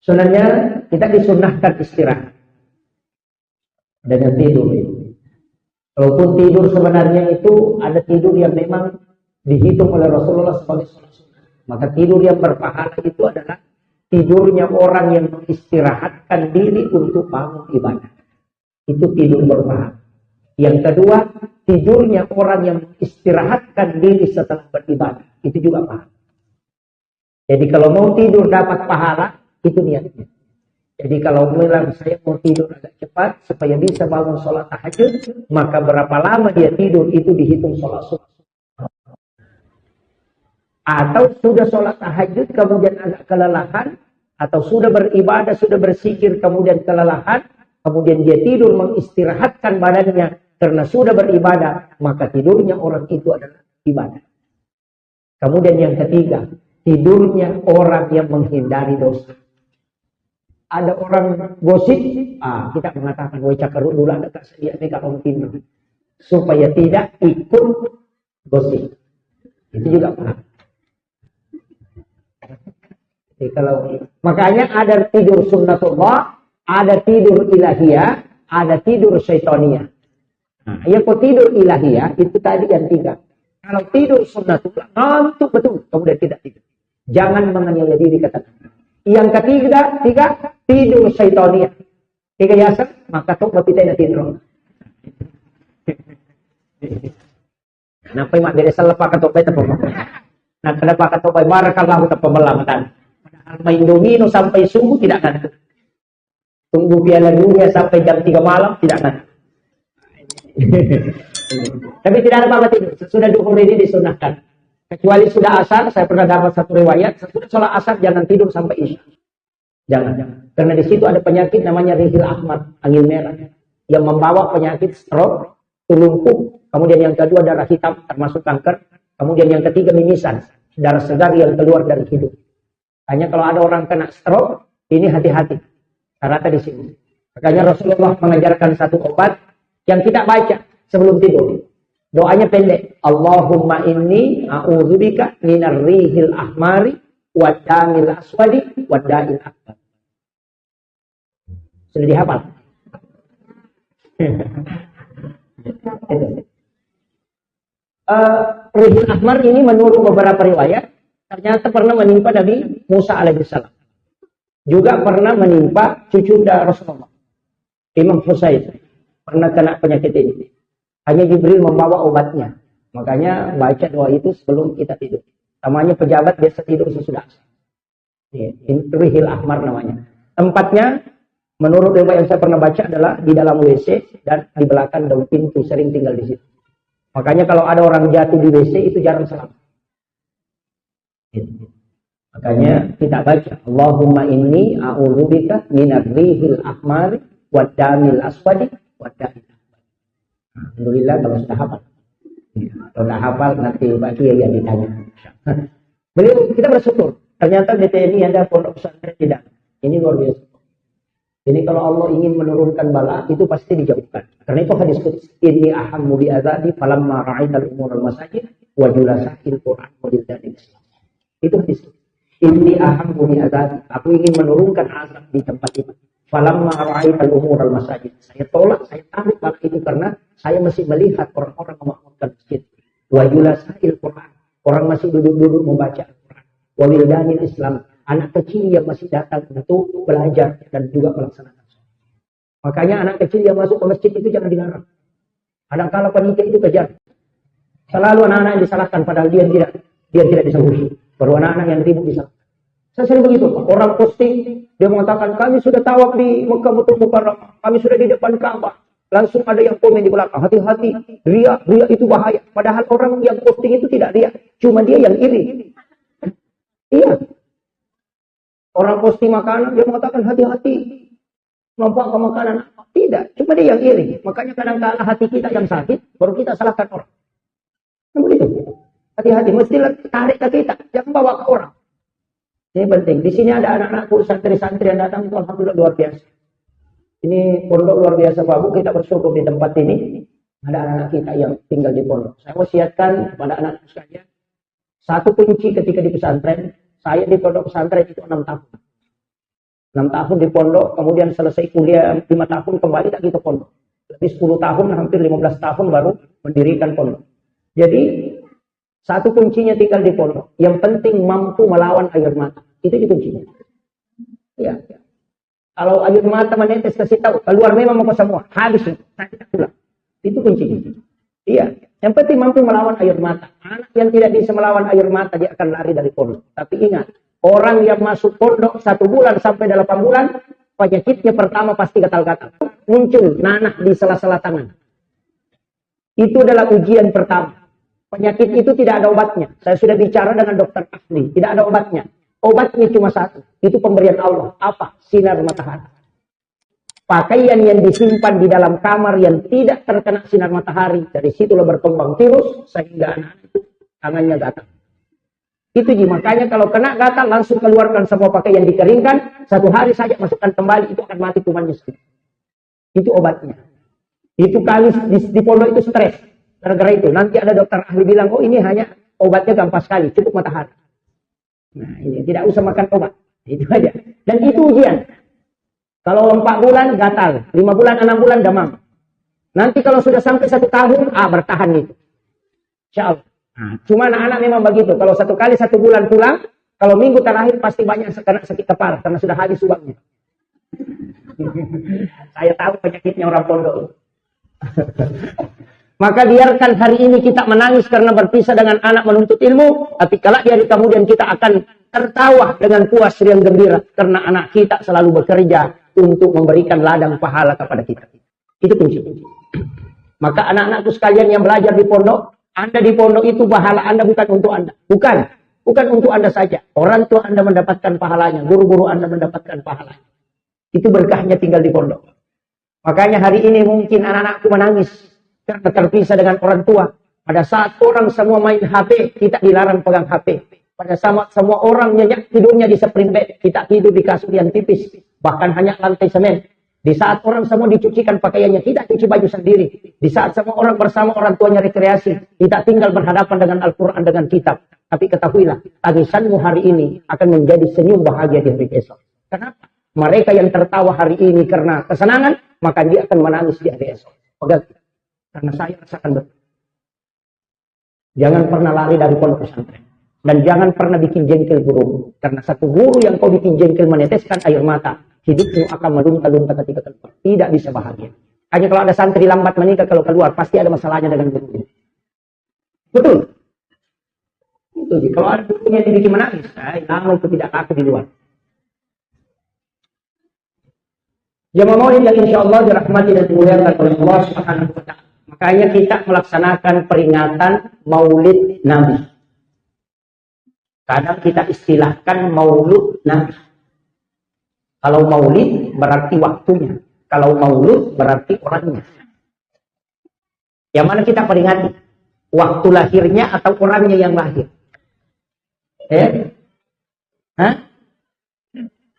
Sunahnya kita disunahkan istirahat dengan tidur. Walaupun tidur sebenarnya itu ada tidur yang memang dihitung oleh Rasulullah sebagai sholat sunnah. Maka tidur yang berpahala itu adalah tidurnya orang yang mengistirahatkan diri untuk bangun ibadah. Itu tidur berpahala. Yang kedua, tidurnya orang yang mengistirahatkan diri setelah beribadah. Itu juga pahala. Jadi kalau mau tidur dapat pahala, itu niatnya. Jadi kalau bilang saya mau tidur agak cepat supaya bisa bangun sholat tahajud, maka berapa lama dia tidur itu dihitung sholat sunnah. Atau sudah sholat tahajud kemudian agak kelelahan, atau sudah beribadah, sudah berzikir kemudian kelelahan, kemudian dia tidur mengistirahatkan badannya karena sudah beribadah, maka tidurnya orang itu adalah ibadah. Kemudian yang ketiga, tidurnya orang yang menghindari dosa. Ada orang gosip, kita mengatakan, woi cakarut dulu ada kasih dia mereka tidur supaya tidak ikut gosip. Itu juga paham. Jadi kalau makanya ada tidur sunnatullah, ada tidur ilahiyah, ada tidur syaitania. Nah, yang tidur ilahiyah itu tadi yang tiga. Kalau tidur sunnatullah, ngantuk betul, kemudian tidak tidur. Jangan menganiaya diri katakan. Yang ketiga, tidur syaitania. Tiga yasa, maka tobat kita tidur. Kenapa mak dari salah pakai tobat apa? Nah, kenapa pakai tobat? Barakallahu ta pemelamatan. Padahal main domino sampai subuh tidak ada. Tunggu piala dunia sampai jam 3 malam tidak ada. Tapi tidak ada apa-apa tidur. Sudah duhur ini disunahkan. Kecuali sudah asar, saya pernah dapat satu riwayat, sudah sholat asar jangan tidur sampai isya. Jangan. Karena di situ ada penyakit namanya rihil ahmad, angin merah, yang membawa penyakit stroke, lumpuh. Kemudian yang kedua darah hitam, termasuk kanker. Kemudian yang ketiga mimisan, darah segar yang keluar dari hidung. Hanya kalau ada orang kena stroke, ini hati-hati. Rata di sini. Makanya Rasulullah mengajarkan satu obat yang kita baca sebelum tidur. Doanya pendek. Allahumma inni a'udzubika minar rihil ahmari wa damil aswadi wa da'il akbar. Sudah dihafal? Rihil ahmar ini menurut beberapa riwayat ternyata pernah menimpa Nabi Musa alaihissalam. Juga pernah menimpa cucu Rasulullah, Imam Husain, pernah kena penyakit ini. Hanya Jibril membawa obatnya. Makanya baca doa itu sebelum kita tidur. Namanya pejabat biasa tidur sesudah asar. Rihil ahmar namanya. Tempatnya menurut riwayat yang saya pernah baca adalah di dalam WC dan di belakang daun pintu, sering tinggal di situ. Makanya kalau ada orang jatuh di WC itu jarang selamat. Makanya kita baca Allahumma inni a'udzubika minar rihil ahmari wad damil aswadi wad da'il. Alhamdulillah kalau sudah hafal. Kalau tidak hafal nanti Pak Kiai yang ditanya. Beliau kita bersyukur. Ternyata di TNI ada pondok pesantren tidak. Ini luar biasa. Ini kalau Allah ingin menurunkan bala itu pasti dijauhkan. Karena itu hadis qudsi inni ahammu bi azabi falamma ra'aital umur al masajid wa julasa'il Qur'an wa dildadil Islam. Itu hadis. Inni ahammu bi azabi. Aku ingin menurunkan azab di tempat itu. Falamma ra'aital umur al masajid. Saya tolak, saya tarik bala itu karena saya masih melihat orang-orang memakmurkan masjid. Wa julasa'il Qur'an. Orang masih duduk-duduk membaca Al-Quran. Wa wildanil Islam. Anak kecil yang masih datang untuk belajar dan juga melaksanakan sholat. Makanya anak kecil yang masuk ke masjid itu jangan dilarang. Kadang-kala panitia itu kejar. Selalu anak-anak yang disalahkan padahal dia tidak bisa khusyuk. Baru anak-anak yang ribut disalahkan. Saya sering begitu, Pak. Orang posting dia mengatakan kami sudah tawaf di Mekah Mukarramah, kami sudah di depan Ka'bah. Langsung ada yang komen di belakang, hati-hati, ria itu bahaya. Padahal orang yang posting itu tidak ria, cuma dia yang iri. Iya. Orang posting makanan, dia mengatakan hati-hati, nampak ke makanan. Tidak, cuma dia yang iri. Makanya kadang-kadang hati kita yang sakit, baru kita salahkan orang. Begitu. Hati-hati, mestilah tarik ke kita, jangan bawa ke orang. Ini penting. Di sini ada anak-anakku, santri-santri yang datang, itu alhamdulillah luar biasa. Ini pondok luar biasa Pak Bu, kita bersyukur di tempat ini ada anak-anak kita yang tinggal di pondok. Saya wasiatkan kepada anak-anak sekalian, satu kunci ketika di pesantren, saya di pondok pesantren itu 6 tahun. 6 tahun di pondok, kemudian selesai kuliah 5 tahun kembali lagi ke pondok. Lebih 10 tahun, hampir 15 tahun baru mendirikan pondok. Jadi satu kuncinya tinggal di pondok. Yang penting mampu melawan air mata. Itu kuncinya. Ya. Kalau air mata menetes kasih tahu, keluar memang mau semua, habis itu, saya tidak pulang. Itu kuncinya. Iya. Yang penting mampu melawan air mata. Anak yang tidak bisa melawan air mata, dia akan lari dari pondok. Tapi ingat, orang yang masuk pondok 1 bulan sampai 8 bulan, penyakitnya pertama pasti gatal-gatal. Muncul nanah di sela-sela tangan. Itu adalah ujian pertama. Penyakit itu tidak ada obatnya. Saya sudah bicara dengan dokter ahli. Tidak ada obatnya. Obatnya cuma satu. Itu pemberian Allah. Apa? Sinar matahari. Pakaian yang disimpan di dalam kamar yang tidak terkena sinar matahari. Dari situlah berkembang virus. Sehingga anak itu tangannya gatal. Itu makanya kalau kena gatal langsung keluarkan semua pakaian dikeringkan. 1 hari saja masukkan kembali. Itu akan mati kumannya sendiri. Itu obatnya. Itu kali di pondok itu stres. Gara-gara itu. Nanti ada dokter ahli bilang, oh ini hanya obatnya gampang sekali. Cukup matahari. Nah ini tidak usah makan obat. Itu aja. Dan itu ujian. Kalau 4 bulan gatal, 5 bulan, 6 bulan demam. Nanti kalau sudah sampai 1 tahun, bertahan itu. Insya Allah. Cuma anak-anak memang begitu. Kalau 1 kali 1 bulan pulang, kalau minggu terakhir pasti banyak kena sakit kepala karena sudah habis uangnya. Saya tahu penyakitnya orang pondok. Maka biarkan hari ini kita menangis karena berpisah dengan anak menuntut ilmu, tapi kelak di hari kemudian kita akan tertawa dengan puas riang gembira karena anak kita selalu bekerja untuk memberikan ladang pahala kepada kita. Itu kunci. Maka anak-anakku sekalian yang belajar di pondok, Anda di pondok itu pahala Anda bukan untuk Anda. Bukan untuk Anda saja. Orang tua Anda mendapatkan pahalanya, guru-guru Anda mendapatkan pahalanya. Itu berkahnya tinggal di pondok. Makanya hari ini mungkin anak-anakku menangis karena terpisah dengan orang tua. Pada saat orang semua main HP, kita dilarang pegang HP. Pada saat semua orang nyenyak tidurnya di spring bed, kita tidur di kasur yang tipis, bahkan hanya lantai semen. Di saat orang semua dicucikan pakaiannya, tidak cuci baju sendiri. Di saat semua orang bersama orang tuanya rekreasi, kita tinggal berhadapan dengan Al-Quran, dengan kitab. Tapi ketahuilah, tangisanmu hari ini akan menjadi senyum bahagia di hari esok. Kenapa? Mereka yang tertawa hari ini karena kesenangan, maka dia akan menangis di hari esok. Pegang. Karena saya rasakan betul. Jangan pernah lari dari pondok pesantren. Dan jangan pernah bikin jengkel guru. Karena satu guru yang kau bikin jengkel meneteskan air mata, hidupmu akan melunta-lunta ketika keluar. Tidak bisa bahagia. Hanya kalau ada santri lambat menikah, kalau keluar, pasti ada masalahnya dengan guru. Betul. Itu sih. Kalau ada gurunya yang bikin menangis, lama itu tidak laku di luar. Jemaah maulid yang insya Allah dirahmati dan dimuliakan oleh Allah Subhanahu wa Ta'ala. Makanya kita melaksanakan peringatan Maulid Nabi. Kadang kita istilahkan Maulud Nabi. Kalau Maulid berarti waktunya. Kalau Maulud berarti orangnya. Yang mana kita peringati? Waktu lahirnya atau orangnya yang lahir?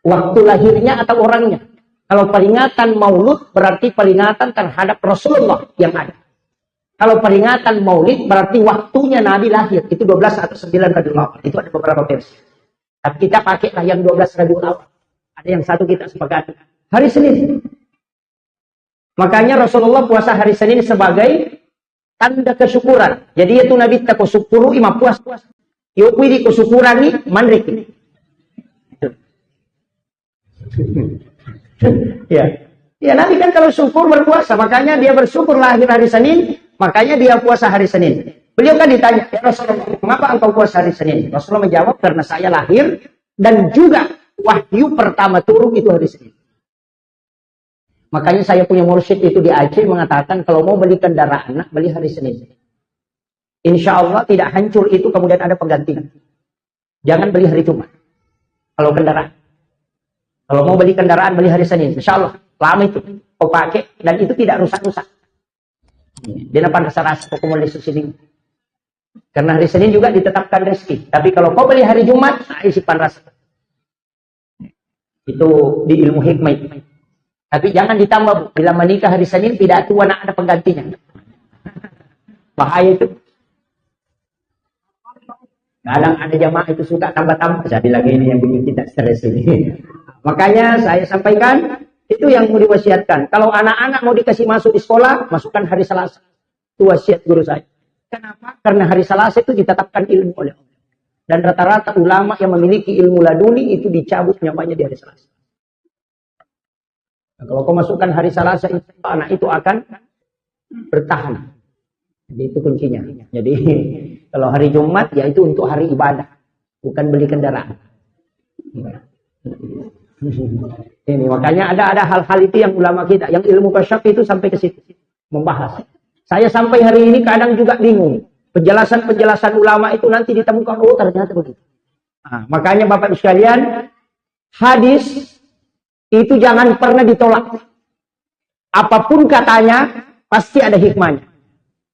Waktu lahirnya atau orangnya? Kalau peringatan Maulud berarti peringatan terhadap Rasulullah yang ada. Kalau peringatan Maulid berarti waktunya Nabi lahir. Itu 12 atau 9 Rabiul Awal. Itu ada beberapa versi. Tapi kita pakailah yang 12 Rabiul Awal. Ada yang satu kita sepakati. Hari Senin. Makanya Rasulullah puasa hari Senin sebagai tanda kesyukuran. Jadi itu Nabi tak kusyukuru ima puas. Yuk widi kusyukurani manrik. Ya Nabi kan kalau syukur berpuasa, makanya dia bersyukur lahir hari Senin, makanya dia puasa hari Senin. Beliau kan ditanya, ya Rasulullah, mengapa engkau puasa hari Senin? Rasulullah menjawab, karena saya lahir dan juga wahyu pertama turun itu hari Senin. Makanya saya punya mursyid itu di Aceh mengatakan kalau mau beli kendaraan, beli hari Senin. Insya Allah tidak hancur itu kemudian ada penggantinya. Jangan beli hari Jumat. Kalau kendaraan. Kalau mau beli kendaraan, beli hari Senin. Insya Allah, lama itu. Kau pakai, dan itu tidak rusak-rusak. Dia dapat rasa-rasa kau mau sini. Karena hari Senin juga ditetapkan rezeki. Tapi kalau kau beli hari Jumat, isipan rasa. Itu di ilmu hikmah. Tapi jangan ditambah, bila menikah hari Senin, tidak tua, ada penggantinya. Bahaya itu. Kadang ada jamaah itu suka tambah-tambah. Jadi lagi ini yang bikin kita stres ini. Makanya saya sampaikan, itu yang mau diwasiatkan. Kalau anak-anak mau dikasih masuk di sekolah, masukkan hari Selasa. Itu wasiat guru saya. Kenapa? Karena hari Selasa itu ditetapkan ilmu oleh Allah. Dan rata-rata ulama yang memiliki ilmu laduni itu dicabut nyawanya di hari Selasa. Nah, kalau kau masukkan hari Selasa, anak itu akan bertahan. Jadi itu kuncinya. Jadi kalau hari Jumat, ya itu untuk hari ibadah. Bukan beli kendaraan. Ini makanya ada hal-hal itu yang ulama kita, yang ilmu kasyaf itu sampai ke situ membahas. Saya sampai hari ini kadang juga bingung. Penjelasan-penjelasan ulama itu nanti ditemukan, oh ternyata begitu. Nah, makanya Bapak Ibu sekalian, hadis itu jangan pernah ditolak. Apapun katanya, pasti ada hikmahnya.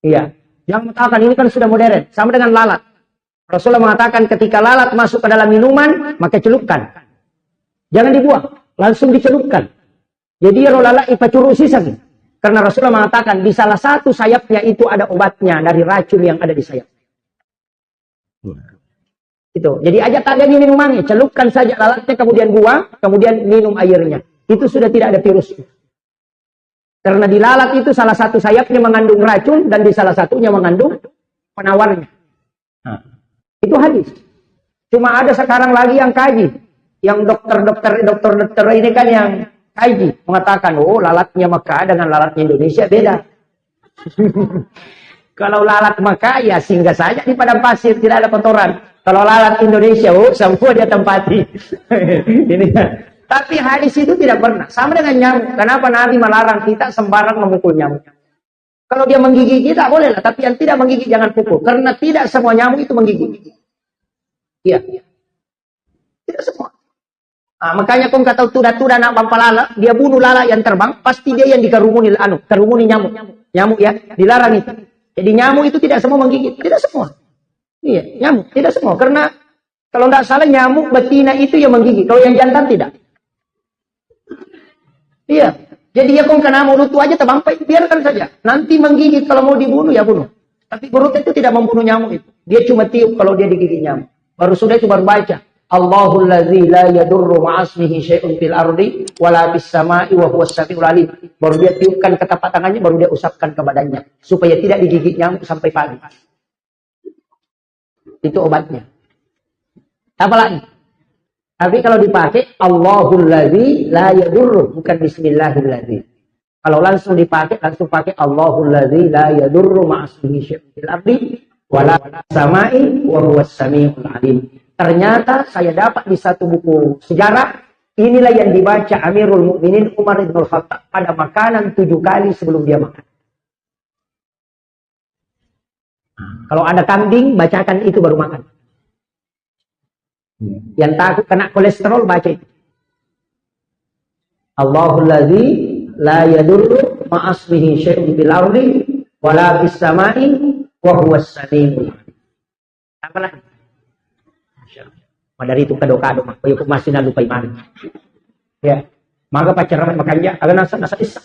Iya. Jangan mengatakan ini kan sudah modern, sama dengan lalat. Rasulullah mengatakan ketika lalat masuk ke dalam minuman, maka celupkan. Jangan dibuang, langsung dicelupkan. Jadi lalat ipacuru sisa. Karena Rasulullah mengatakan di salah satu sayapnya itu ada obatnya dari racun yang ada di sayap. Itu. Jadi ajak kalian di minumannya, celupkan saja lalatnya, kemudian buang, kemudian minum airnya. Itu sudah tidak ada virus. Karena di lalat itu salah satu sayapnya mengandung racun dan di salah satunya mengandung penawarnya. Nah, itu hadis. Cuma ada sekarang lagi yang kaji, yang dokter ini kan yang kaji mengatakan, oh lalatnya Mekah dengan lalatnya Indonesia beda. Kalau lalat Mekah ya singgah saja di padang pasir, tidak ada kotoran. Kalau lalat Indonesia, oh semua dia tempati. Ini kan. Tapi hadis itu tidak pernah. Sama dengan nyamuk. Kenapa Nabi melarang kita sembarang memukul nyamuk? Kalau dia menggigit kita bolehlah, tapi yang tidak menggigit jangan pukul. Karena tidak semua nyamuk itu menggigit. Iya. Tidak semua. Nah, makanya kau kata tuda-tuda nak pampalala, dia bunuh lala yang terbang, pasti dia yang dikerumuni nyamuk. Nyamuk ya, dilarang itu. Jadi nyamuk itu tidak semua menggigit, tidak semua. Iya, nyamuk tidak semua. Karena kalau tidak salah nyamuk betina itu yang menggigit, kalau yang jantan tidak. Iya, jadi ya kau kena mulut itu aja terbampai, biarkan saja. Nanti menggigit kalau mau dibunuh ya bunuh. Tapi burut itu tidak membunuh nyamuk itu. Dia cuma tiup kalau dia digigit nyamuk. Baru sudah itu baru baca. Allahul ladzi la yadurru ma'asmihi syai'un fil ardi wala fis sama'i wa huwas samiul alim. Baru dia tiupkan ke tapak tangannya, baru dia usapkan ke badannya supaya tidak digigit nyamuk sampai pagi. Itu obatnya. Apa lagi? Tapi kalau dipakai Allahul ladzi la yadurru, bukan bismillahil ladzi. Kalau langsung dipakai, langsung pakai Allahul ladzi la yadurru ma'asmihi syai'un fil ardi wala fis sama'i wa huwas samiul alim. Ternyata saya dapat di satu buku sejarah, inilah yang dibaca Amirul Mukminin Umar bin Khattab pada makanan 7 kali sebelum dia makan. Kalau ada kambing, bacakan itu baru makan. Yang takut kena kolesterol, baca itu. Allahul ladzi la yadurru ma'asmihi syai'un fil ardi wala fis sama'i wa huwas samiul alim. Apa lagi? Dari itu kado-kado mah, kayu masih nalu paiman. Ya, maka pacaran makanya agak nasa isa.